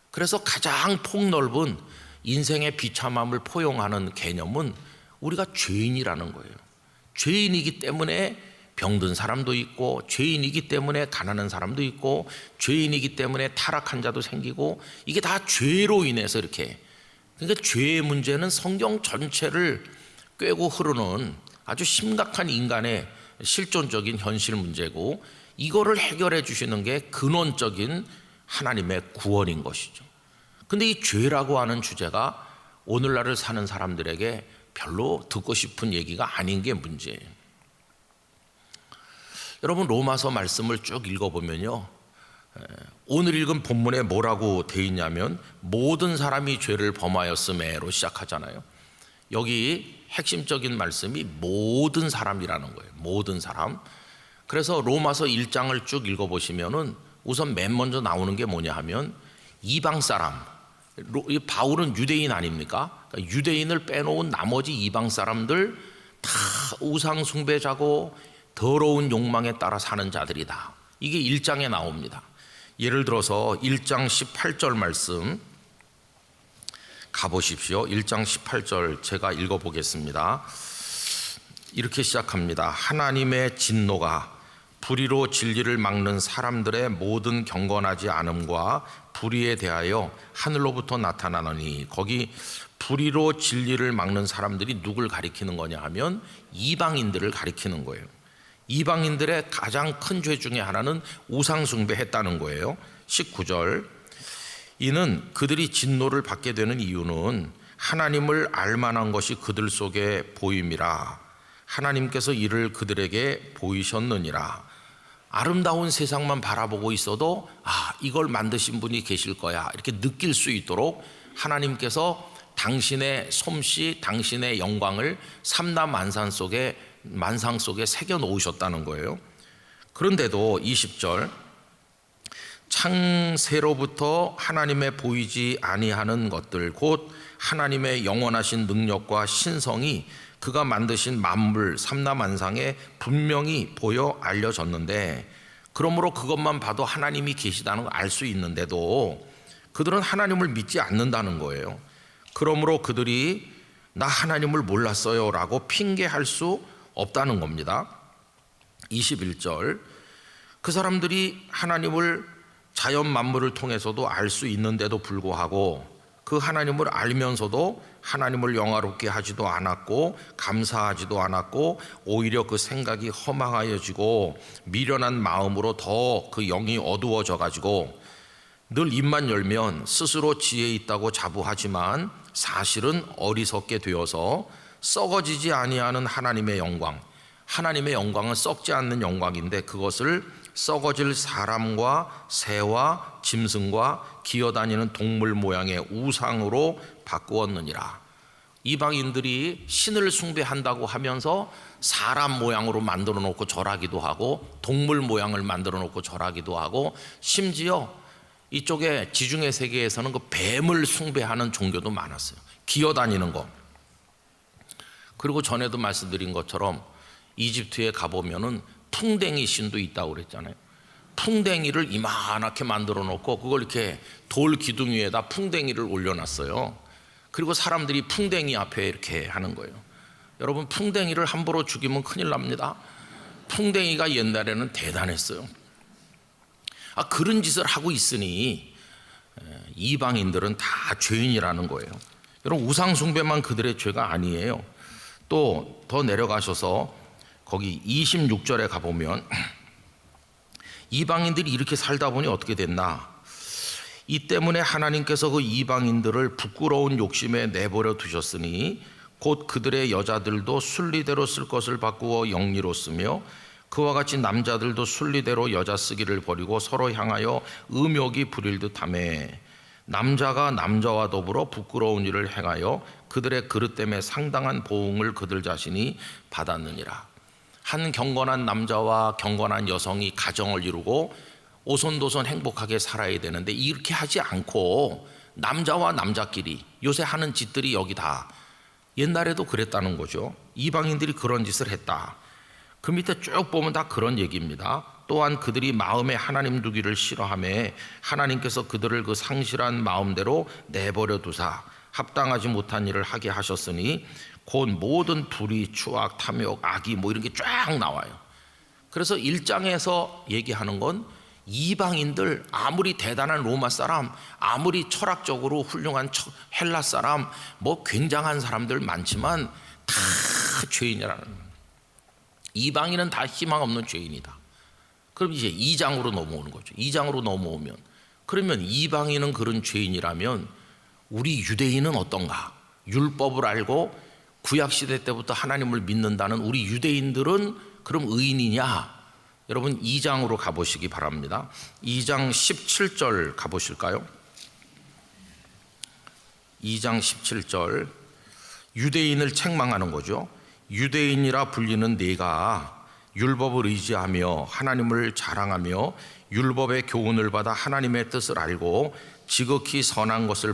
그래서 가장 폭넓은 인생의 비참함을 포용하는 개념은 우리가 죄인이라는 거예요. 죄인이기 때문에 병든 사람도 있고, 죄인이기 때문에 가난한 사람도 있고, 죄인이기 때문에 타락한 자도 생기고, 이게 다 죄로 인해서 이렇게. 그러니까 죄의 문제는 성경 전체를 꿰고 흐르는 아주 심각한 인간의 실존적인 현실 문제고, 이거를 해결해 주시는 게 근원적인 하나님의 구원인 것이죠. 근데 이 죄라고 하는 주제가 오늘날을 사는 사람들에게 별로 듣고 싶은 얘기가 아닌 게 문제예요. 여러분, 로마서 말씀을 쭉 읽어보면요, 오늘 읽은 본문에 뭐라고 돼 있냐면 모든 사람이 죄를 범하였음에로 시작하잖아요. 여기 핵심적인 말씀이 모든 사람이라는 거예요. 모든 사람. 그래서 로마서 1장을 쭉 읽어보시면은 우선 맨 먼저 나오는 게 뭐냐 하면 이방 사람. 바울은 유대인 아닙니까? 그러니까 유대인을 빼놓은 나머지 이방 사람들 다 우상 숭배자고 더러운 욕망에 따라 사는 자들이다. 이게 1장에 나옵니다. 예를 들어서 1장 18절 말씀 가보십시오. 1장 18절 제가 읽어보겠습니다. 이렇게 시작합니다. 하나님의 진노가 불의로 진리를 막는 사람들의 모든 경건하지 않음과 불의에 대하여 하늘로부터 나타나느니, 거기 불의로 진리를 막는 사람들이 누굴 가리키는 거냐 하면 이방인들을 가리키는 거예요. 이방인들의 가장 큰 죄 중에 하나는 우상숭배했다는 거예요. 19절, 이는 그들이 진노를 받게 되는 이유는 하나님을 알만한 것이 그들 속에 보임이라. 하나님께서 이를 그들에게 보이셨느니라. 아름다운 세상만 바라보고 있어도 이걸 만드신 분이 계실 거야 이렇게 느낄 수 있도록 하나님께서 당신의 솜씨, 당신의 영광을 삼라만상 속에 새겨 놓으셨다는 거예요. 그런데도 20절, 창세로부터 하나님의 보이지 아니하는 것들 곧 하나님의 영원하신 능력과 신성이 그가 만드신 만물 삼라만상에 분명히 보여 알려졌는데, 그러므로 그것만 봐도 하나님이 계시다는 걸 알 수 있는데도 그들은 하나님을 믿지 않는다는 거예요. 그러므로 그들이 나 하나님을 몰랐어요 라고 핑계할 수 없다는 겁니다. 21절, 그 사람들이 하나님을 자연 만물을 통해서도 알 수 있는데도 불구하고 그 하나님을 알면서도 하나님을 영화롭게 하지도 않았고 감사하지도 않았고 오히려 그 생각이 허망하여지고 미련한 마음으로 더 그 영이 어두워져 가지고 늘 입만 열면 스스로 지혜 있다고 자부하지만 사실은 어리석게 되어서 썩어지지 아니하는 하나님의 영광, 하나님의 영광은 썩지 않는 영광인데 그것을 썩어질 사람과 새와 짐승과 기어다니는 동물 모양의 우상으로 바꾸었느니라. 이방인들이 신을 숭배한다고 하면서 사람 모양으로 만들어 놓고 절하기도 하고 동물 모양을 만들어 놓고 절하기도 하고 심지어 이쪽에 지중해 세계에서는 그 뱀을 숭배하는 종교도 많았어요. 기어다니는 거. 그리고 전에도 말씀드린 것처럼 이집트에 가보면은 풍뎅이 신도 있다고 그랬잖아요. 풍뎅이를 이만하게 만들어 놓고 그걸 이렇게 돌 기둥 위에다 풍뎅이를 올려놨어요. 그리고 사람들이 풍뎅이 앞에 이렇게 하는 거예요. 여러분, 풍뎅이를 함부로 죽이면 큰일 납니다. 풍뎅이가 옛날에는 대단했어요. 그런 짓을 하고 있으니 이방인들은 다 죄인이라는 거예요. 여러분, 우상숭배만 그들의 죄가 아니에요. 또 더 내려가셔서 거기 26절에 가보면 이방인들이 이렇게 살다 보니 어떻게 됐나? 이 때문에 하나님께서 그 이방인들을 부끄러운 욕심에 내버려 두셨으니 곧 그들의 여자들도 순리대로 쓸 것을 바꾸어 영리로 쓰며 그와 같이 남자들도 순리대로 여자 쓰기를 버리고 서로 향하여 음욕이 부릴 듯하며 남자가 남자와 더불어 부끄러운 일을 행하여 그들의 그릇됨에 상당한 보응을 그들 자신이 받았느니라. 한 경건한 남자와 경건한 여성이 가정을 이루고 오손도손 행복하게 살아야 되는데 이렇게 하지 않고 남자와 남자끼리 요새 하는 짓들이 여기 다 옛날에도 그랬다는 거죠. 이방인들이 그런 짓을 했다. 그 밑에 쭉 보면 다 그런 얘기입니다. 또한 그들이 마음에 하나님 두기를 싫어하며 하나님께서 그들을 그 상실한 마음대로 내버려 두사 합당하지 못한 일을 하게 하셨으니 곧 모든 불의, 추악, 탐욕, 악의 뭐 이런 게 쫙 나와요. 그래서 1장에서 얘기하는 건 이방인들, 아무리 대단한 로마 사람, 아무리 철학적으로 훌륭한 헬라 사람, 뭐 굉장한 사람들 많지만 다 죄인이라는 거예요. 이방인은 다 희망 없는 죄인이다. 그럼 이제 2장으로 넘어오는 거죠. 2장으로 넘어오면 그러면 이방인은 그런 죄인이라면 우리 유대인은 어떤가? 율법을 알고 구약시대 때부터 하나님을 믿는다는 우리 유대인들은 그럼 의인이냐? 여러분 2장으로 가보시기 바랍니다. 2장 17절 가보실까요? 2장 17절 유대인을 책망하는 거죠. 유대인이라 불리는 네가 율법을 의지하며 하나님을 자랑하며 율법의 교훈을 받아 하나님의 뜻을 알고 지극히 선한 것을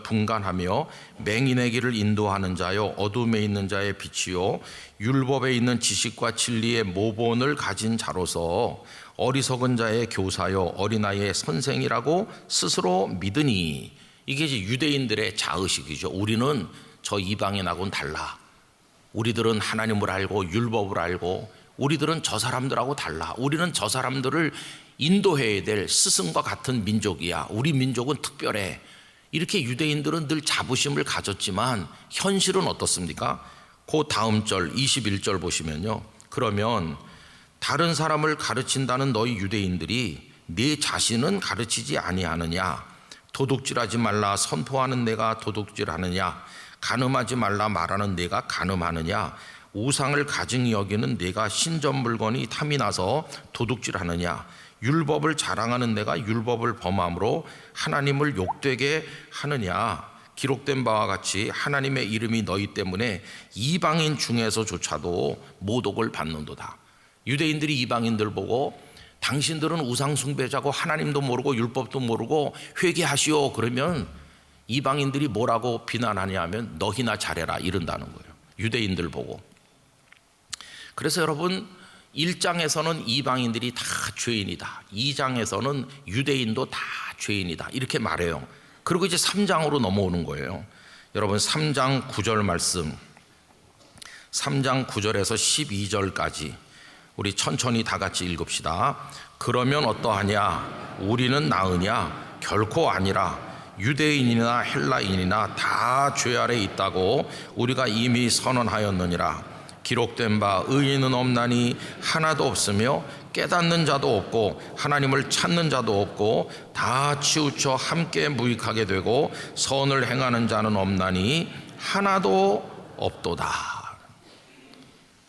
분간하며 맹인의 길을 인도하는 자요 어둠에 있는 자의 빛이요 율법에 있는 지식과 진리의 모본을 가진 자로서 어리석은 자의 교사요 어린아이의 선생이라고 스스로 믿으니, 이게 이제 유대인들의 자의식이죠. 우리는 저 이방인하고는 달라. 우리들은 하나님을 알고 율법을 알고 우리들은 저 사람들하고 달라. 우리는 저 사람들을 인도해야 될 스승과 같은 민족이야. 우리 민족은 특별해. 이렇게 유대인들은 늘 자부심을 가졌지만 현실은 어떻습니까? 그 다음 절 21절 보시면요. 그러면 다른 사람을 가르친다는 너희 유대인들이 네 자신은 가르치지 아니하느냐? 도둑질하지 말라 선포하는 내가 도둑질하느냐? 간음하지 말라 말하는 내가 간음하느냐? 우상을 가증히 여기는 내가 신전 물건이 탐이 나서 도둑질하느냐? 율법을 자랑하는 내가 율법을 범함으로 하나님을 욕되게 하느냐? 기록된 바와 같이 하나님의 이름이 너희 때문에 이방인 중에서조차도 모독을 받는도다. 유대인들이 이방인들 보고 당신들은 우상 숭배자고 하나님도 모르고 율법도 모르고 회개하시오 그러면 이방인들이 뭐라고 비난하냐 하면 너희나 잘해라 이른다는 거예요. 유대인들 보고. 그래서 여러분 1장에서는 이방인들이 다 죄인이다. 2장에서는 유대인도 다 죄인이다. 이렇게 말해요. 그리고 이제 3장으로 넘어오는 거예요. 여러분 3장 9절 말씀, 3장 9절에서 12절까지 우리 천천히 다 같이 읽읍시다. 그러면 어떠하냐? 우리는 나으냐? 결코 아니라 유대인이나 헬라인이나 다 죄 아래 있다고 우리가 이미 선언하였느니라. 기록된 바 의인은 없나니 하나도 없으며 깨닫는 자도 없고 하나님을 찾는 자도 없고 다 치우쳐 함께 무익하게 되고 선을 행하는 자는 없나니 하나도 없도다.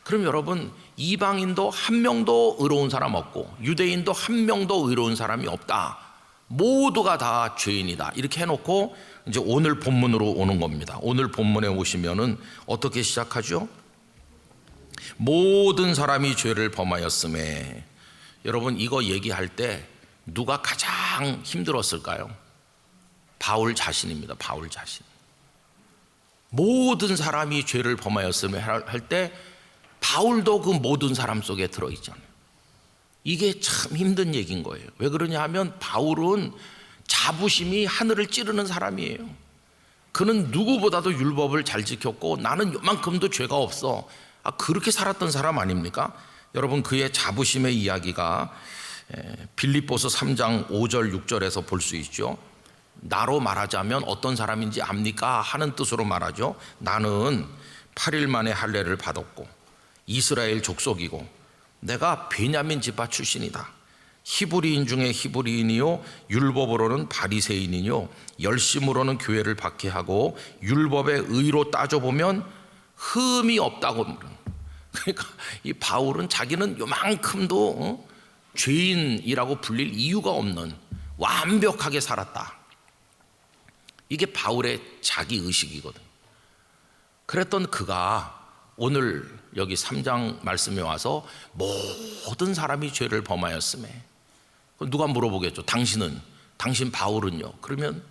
그럼 여러분 이방인도 한 명도 의로운 사람 없고 유대인도 한 명도 의로운 사람이 없다. 모두가 다 죄인이다. 이렇게 해놓고 이제 오늘 본문으로 오는 겁니다. 오늘 본문에 오시면은 어떻게 시작하죠? 모든 사람이 죄를 범하였음에. 여러분 이거 얘기할 때 누가 가장 힘들었을까요? 바울 자신입니다. 바울 자신. 모든 사람이 죄를 범하였음에 할 때 바울도 그 모든 사람 속에 들어있잖아요. 이게 참 힘든 얘기인 거예요. 왜 그러냐 하면 바울은 자부심이 하늘을 찌르는 사람이에요. 그는 누구보다도 율법을 잘 지켰고 나는 요만큼도 죄가 없어. 그렇게 살았던 사람 아닙니까? 여러분 그의 자부심의 이야기가 빌립보서 3장 5절 6절에서 볼 수 있죠. 나로 말하자면 어떤 사람인지 압니까? 하는 뜻으로 말하죠. 나는 8일 만에 할례를 받았고 이스라엘 족속이고 내가 베냐민 지파 출신이다. 히브리인 중에 히브리인이요 율법으로는 바리새인이요 열심으로는 교회를 박해하고 율법의 의로 따져보면 흠이 없다고. 그러니까 이 바울은 자기는 요만큼도 죄인이라고 불릴 이유가 없는 완벽하게 살았다. 이게 바울의 자기의식이거든. 그랬던 그가 오늘 여기 3장 말씀에 와서 모든 사람이 죄를 범하였음에. 누가 물어보겠죠. 당신 바울은요? 그러면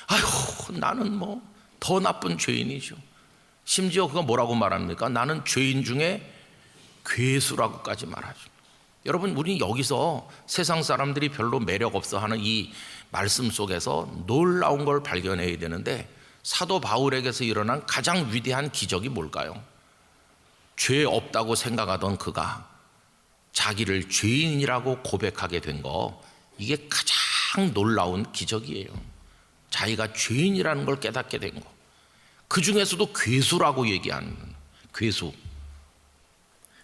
아휴 나는 뭐 더 나쁜 죄인이죠. 심지어 그가 뭐라고 말합니까? 나는 죄인 중에 괴수라고까지 말하죠. 여러분 우리 여기서 세상 사람들이 별로 매력 없어 하는 이 말씀 속에서 놀라운 걸 발견해야 되는데 사도 바울에게서 일어난 가장 위대한 기적이 뭘까요? 죄 없다고 생각하던 그가 자기를 죄인이라고 고백하게 된 거, 이게 가장 놀라운 기적이에요. 자기가 죄인이라는 걸 깨닫게 된 거. 그 중에서도 괴수라고 얘기하는 괴수.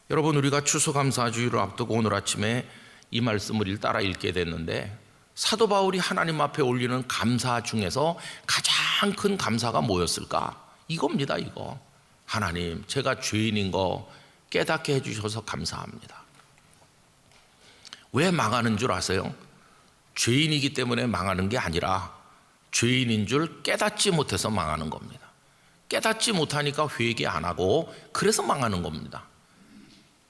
여러분, 우리가 추수감사주의를 앞두고 오늘 아침에 이 말씀을 따라 읽게 됐는데, 사도 바울이 하나님 앞에 올리는 감사 중에서 가장 큰 감사가 뭐였을까? 이겁니다. 이거. 하나님, 제가 죄인인 거 깨닫게 해주셔서 감사합니다. 왜 망하는 줄 아세요? 죄인이기 때문에 망하는 게 아니라 죄인인 줄 깨닫지 못해서 망하는 겁니다. 깨닫지 못하니까 회개 안 하고 그래서 망하는 겁니다.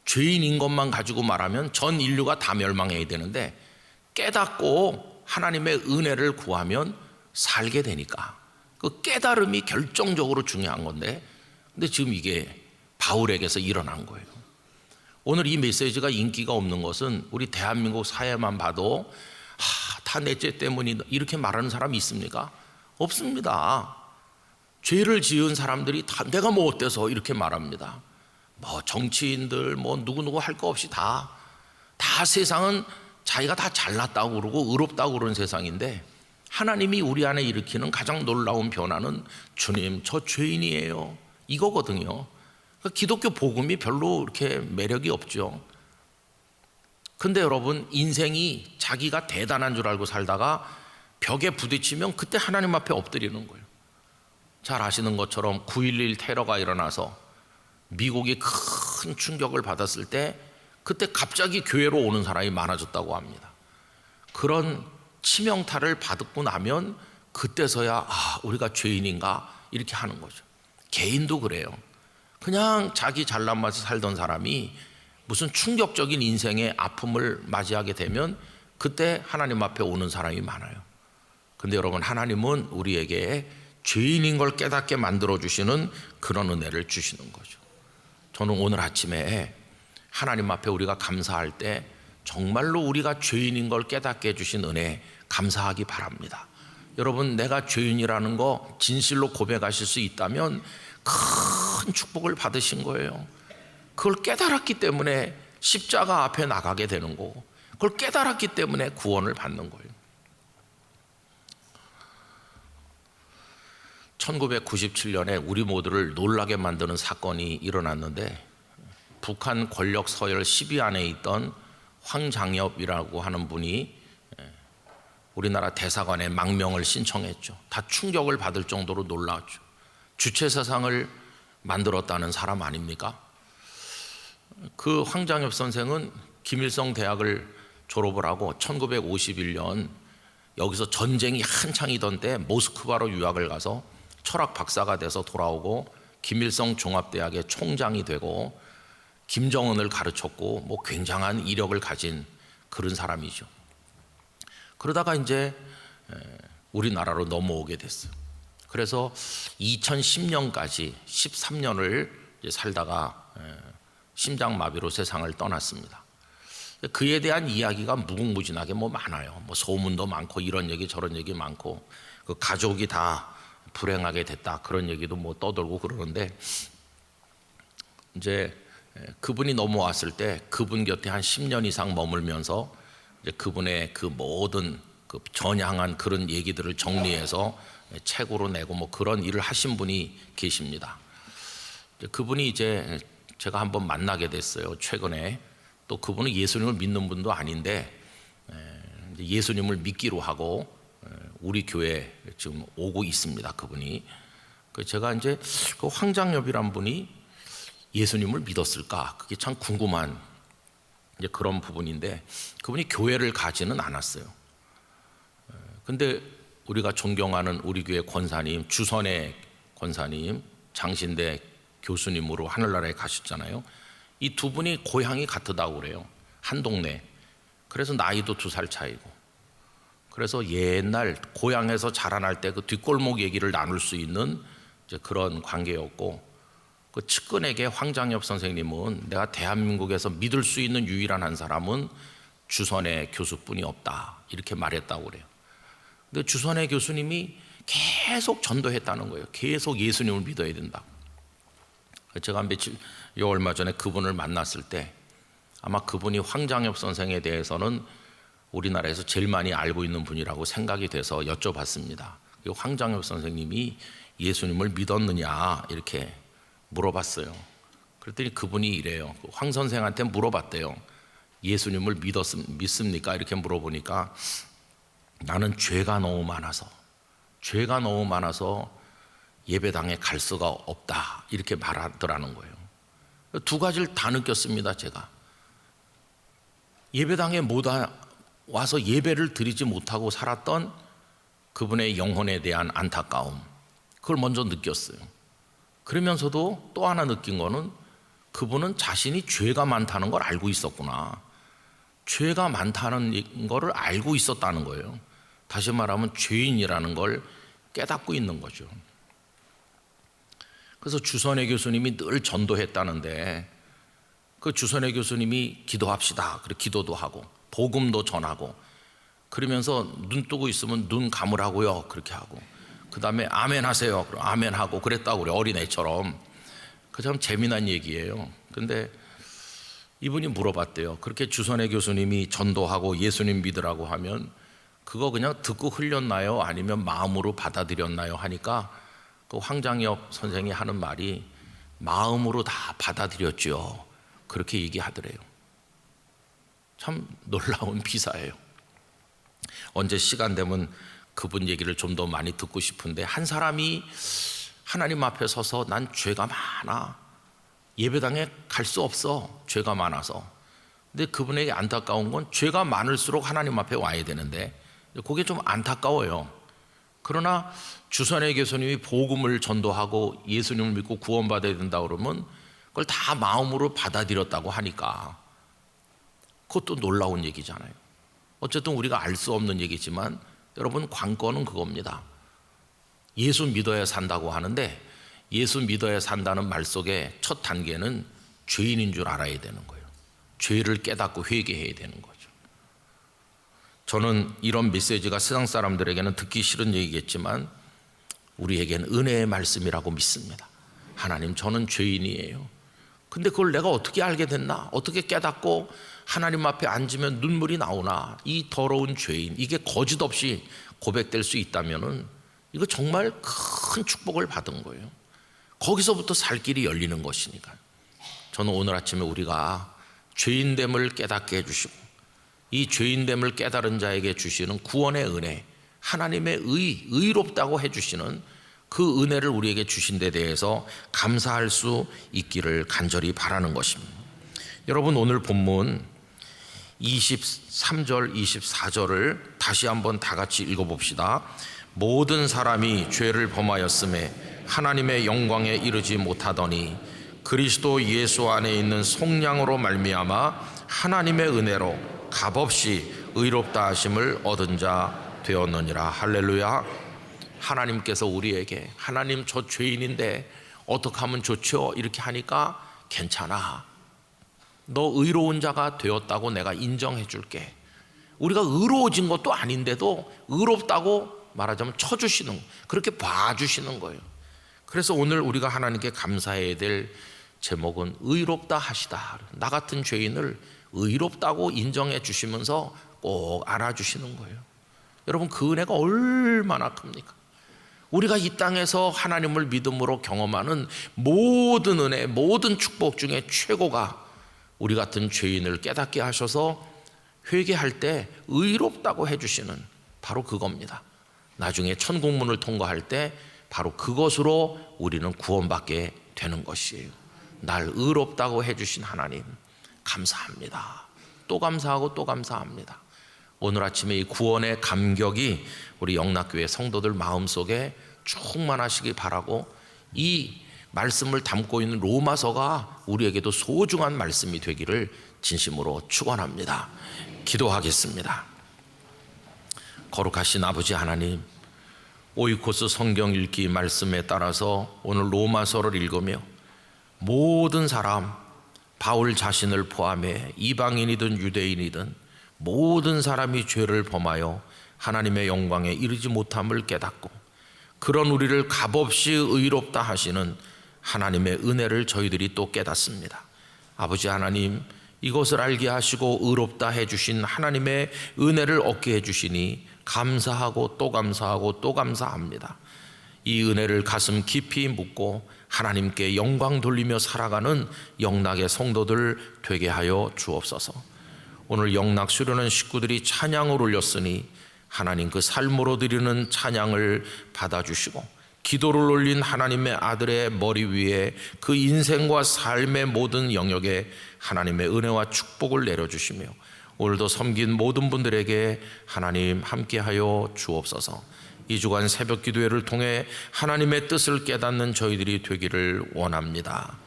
죄인인 것만 가지고 말하면 전 인류가 다 멸망해야 되는데, 깨닫고 하나님의 은혜를 구하면 살게 되니까 그 깨달음이 결정적으로 중요한 건데, 근데 지금 이게 바울에게서 일어난 거예요. 오늘 이 메시지가 인기가 없는 것은 우리 대한민국 사회만 봐도 다 내 죄 때문이다 이렇게 말하는 사람이 있습니까? 없습니다. 죄를 지은 사람들이 다 내가 뭐 어때서 이렇게 말합니다. 뭐 정치인들 뭐 누구누구 할 거 없이 다 세상은 자기가 다 잘났다고 그러고 의롭다고 그러는 세상인데, 하나님이 우리 안에 일으키는 가장 놀라운 변화는 주님, 저 죄인이에요, 이거거든요. 그러니까 기독교 복음이 별로 이렇게 매력이 없죠. 근데 여러분, 인생이 자기가 대단한 줄 알고 살다가 벽에 부딪히면 그때 하나님 앞에 엎드리는 거예요. 잘 아시는 것처럼 9.11 테러가 일어나서 미국이 큰 충격을 받았을 때 그때 갑자기 교회로 오는 사람이 많아졌다고 합니다. 그런 치명타를 받고 나면 그때서야 우리가 죄인인가 이렇게 하는 거죠. 개인도 그래요. 그냥 자기 잘난 맛에 살던 사람이 무슨 충격적인 인생의 아픔을 맞이하게 되면 그때 하나님 앞에 오는 사람이 많아요. 근데 여러분, 하나님은 우리에게 죄인인 걸 깨닫게 만들어주시는 그런 은혜를 주시는 거죠. 저는 오늘 아침에 하나님 앞에 우리가 감사할 때 정말로 우리가 죄인인 걸 깨닫게 해주신 은혜 감사하기 바랍니다. 여러분, 내가 죄인이라는 거 진실로 고백하실 수 있다면 큰 축복을 받으신 거예요. 그걸 깨달았기 때문에 십자가 앞에 나가게 되는 거고, 그걸 깨달았기 때문에 구원을 받는 거예요. 1997년에 우리 모두를 놀라게 만드는 사건이 일어났는데, 북한 권력 서열 10위 안에 있던 황장엽이라고 하는 분이 우리나라 대사관에 망명을 신청했죠. 다 충격을 받을 정도로 놀라웠죠. 주체사상을 만들었다는 사람 아닙니까? 그 황장엽 선생은 김일성 대학을 졸업을 하고 1951년 여기서 전쟁이 한창이던 때 모스크바로 유학을 가서 철학 박사가 돼서 돌아오고 김일성 종합대학의 총장이 되고 김정은을 가르쳤고 뭐 굉장한 이력을 가진 그런 사람이죠. 그러다가 이제 우리나라로 넘어오게 됐어요. 그래서 2010년까지 13년을 살다가 심장마비로 세상을 떠났습니다. 그에 대한 이야기가 무궁무진하게 뭐 많아요. 뭐 소문도 많고 이런 얘기 저런 얘기 많고, 그 가족이 다 불행하게 됐다 그런 얘기도 뭐 떠돌고 그러는데, 이제 그분이 넘어왔을 때 그분 곁에 한 10년 이상 머물면서 이제 그분의 그 모든 그 전향한 그런 얘기들을 정리해서 책으로 내고 뭐 그런 일을 하신 분이 계십니다. 그분이 이제 제가 한번 만나게 됐어요, 최근에. 또 그분은 예수님을 믿는 분도 아닌데 예수님을 믿기로 하고 우리 교회 지금 오고 있습니다, 그분이. 제가 이제 그 황장엽이란 분이 예수님을 믿었을까, 그게 참 궁금한 이제 그런 부분인데, 그분이 교회를 가지는 않았어요. 근데 우리가 존경하는 우리 교회 권사님, 주선의 권사님, 장신대 교수님으로 하늘나라에 가셨잖아요. 이 두 분이 고향이 같다고 그래요, 한 동네. 그래서 나이도 2살 차이고, 그래서 옛날 고향에서 자라날 때 그 뒷골목 얘기를 나눌 수 있는 이제 그런 관계였고, 그 측근에게 황장엽 선생님은 내가 대한민국에서 믿을 수 있는 유일한 한 사람은 주선의 교수뿐이 없다 이렇게 말했다고 그래요. 근데 주선의 교수님이 계속 전도했다는 거예요. 계속 예수님을 믿어야 된다. 제가 얼마 전에 그분을 만났을 때 아마 그분이 황장엽 선생에 대해서는 우리나라에서 제일 많이 알고 있는 분이라고 생각이 돼서 여쭤봤습니다. 황장엽 선생님이 예수님을 믿었느냐 이렇게 물어봤어요. 그랬더니 그분이 이래요. 황 선생한테 물어봤대요. 예수님을 믿습니까? 이렇게 물어보니까 나는 죄가 너무 많아서 예배당에 갈 수가 없다 이렇게 말하더라는 거예요. 두 가지를 다 느꼈습니다. 제가 예배당에 못 와서 예배를 드리지 못하고 살았던 그분의 영혼에 대한 안타까움, 그걸 먼저 느꼈어요. 그러면서도 또 하나 느낀 거는 그분은 자신이 죄가 많다는 걸 알고 있었구나. 죄가 많다는 거를 알고 있었다는 거예요. 다시 말하면 죄인이라는 걸 깨닫고 있는 거죠. 그래서 주선회 교수님이 늘 전도했다는데 그 주선회 교수님이 기도합시다. 그래 기도도 하고 복음도 전하고 그러면서 눈 뜨고 있으면 눈 감으라고요. 그렇게 하고 그 다음에 아멘 하세요. 그럼 아멘 하고 그랬다고 그래. 어린애처럼. 그 참 재미난 얘기예요. 근데 이분이 물어봤대요. 그렇게 주선회 교수님이 전도하고 예수님 믿으라고 하면 그거 그냥 듣고 흘렸나요? 아니면 마음으로 받아들였나요? 하니까 그 황장엽 선생이 하는 말이 마음으로 다 받아들였죠. 그렇게 얘기하더래요. 참 놀라운 비사예요. 언제 시간 되면 그분 얘기를 좀 더 많이 듣고 싶은데 한 사람이 하나님 앞에 서서 난 죄가 많아. 예배당에 갈 수 없어. 죄가 많아서. 근데 그분에게 안타까운 건 죄가 많을수록 하나님 앞에 와야 되는데 그게 좀 안타까워요. 그러나 주선회 교수님이 복음을 전도하고 예수님을 믿고 구원받아야 된다 그러면 그걸 다 마음으로 받아들였다고 하니까 그것도 놀라운 얘기잖아요. 어쨌든 우리가 알 수 없는 얘기지만 여러분 관건은 그겁니다. 예수 믿어야 산다고 하는데 예수 믿어야 산다는 말 속에 첫 단계는 죄인인 줄 알아야 되는 거예요. 죄를 깨닫고 회개해야 되는 거죠. 저는 이런 메시지가 세상 사람들에게는 듣기 싫은 얘기겠지만 우리에게는 은혜의 말씀이라고 믿습니다. 하나님, 저는 죄인이에요. 근데 그걸 내가 어떻게 알게 됐나? 어떻게 깨닫고 하나님 앞에 앉으면 눈물이 나오나? 이 더러운 죄인, 이게 거짓 없이 고백될 수 있다면은 이거 정말 큰 축복을 받은 거예요. 거기서부터 살 길이 열리는 것이니까. 저는 오늘 아침에 우리가 죄인됨을 깨닫게 해주시고 이 죄인됨을 깨달은 자에게 주시는 구원의 은혜, 하나님의 의롭다고 해주시는 그 은혜를 우리에게 주신 데 대해서 감사할 수 있기를 간절히 바라는 것입니다. 여러분, 오늘 본문 23절 24절을 다시 한번 다 같이 읽어봅시다. 모든 사람이 죄를 범하였음에 하나님의 영광에 이르지 못하더니 그리스도 예수 안에 있는 속량으로 말미암아 하나님의 은혜로 값없이 의롭다 하심을 얻은 자 되었느니라. 할렐루야. 하나님께서 우리에게 하나님, 저 죄인인데 어떻게 하면 좋죠? 이렇게 하니까 괜찮아, 너 의로운 자가 되었다고 내가 인정해 줄게. 우리가 의로워진 것도 아닌데도 의롭다고 말하자면 쳐주시는, 그렇게 봐주시는 거예요. 그래서 오늘 우리가 하나님께 감사해야 될 제목은 의롭다 하시다. 나 같은 죄인을 의롭다고 인정해 주시면서 꼭 알아주시는 거예요. 여러분, 그 은혜가 얼마나 큽니까? 우리가 이 땅에서 하나님을 믿음으로 경험하는 모든 은혜, 모든 축복 중에 최고가 우리 같은 죄인을 깨닫게 하셔서 회개할 때 의롭다고 해주시는 바로 그겁니다. 나중에 천국문을 통과할 때 바로 그것으로 우리는 구원받게 되는 것이에요. 날 의롭다고 해주신 하나님 감사합니다. 또 감사하고 또 감사합니다. 오늘 아침에 이 구원의 감격이 우리 영락교회 성도들 마음속에 충만하시기 바라고, 이 말씀을 담고 있는 로마서가 우리에게도 소중한 말씀이 되기를 진심으로 축원합니다. 기도하겠습니다. 거룩하신 아버지 하나님, 오이코스 성경 읽기 말씀에 따라서 오늘 로마서를 읽으며 모든 사람, 바울 자신을 포함해 이방인이든 유대인이든 모든 사람이 죄를 범하여 하나님의 영광에 이르지 못함을 깨닫고 그런 우리를 값없이 의롭다 하시는 하나님의 은혜를 저희들이 또 깨닫습니다. 아버지 하나님, 이것을 알게 하시고 의롭다 해주신 하나님의 은혜를 얻게 해주시니 감사하고 또 감사하고 또 감사합니다. 이 은혜를 가슴 깊이 묻고 하나님께 영광 돌리며 살아가는 영락의 성도들 되게 하여 주옵소서. 오늘 영락 수련원 식구들이 찬양을 올렸으니 하나님 그 삶으로 드리는 찬양을 받아주시고, 기도를 올린 하나님의 아들의 머리 위에 그 인생과 삶의 모든 영역에 하나님의 은혜와 축복을 내려주시며, 오늘도 섬긴 모든 분들에게 하나님 함께하여 주옵소서. 이 주간 새벽 기도회를 통해 하나님의 뜻을 깨닫는 저희들이 되기를 원합니다.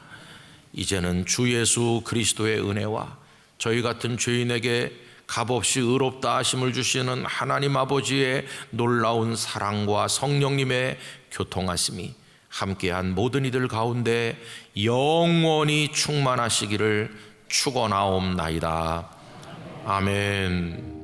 이제는 주 예수 그리스도의 은혜와 저희 같은 죄인에게 값없이 의롭다 하심을 주시는 하나님 아버지의 놀라운 사랑과 성령님의 교통하심이 함께한 모든 이들 가운데 영원히 충만하시기를 축원하옵나이다. 아멘.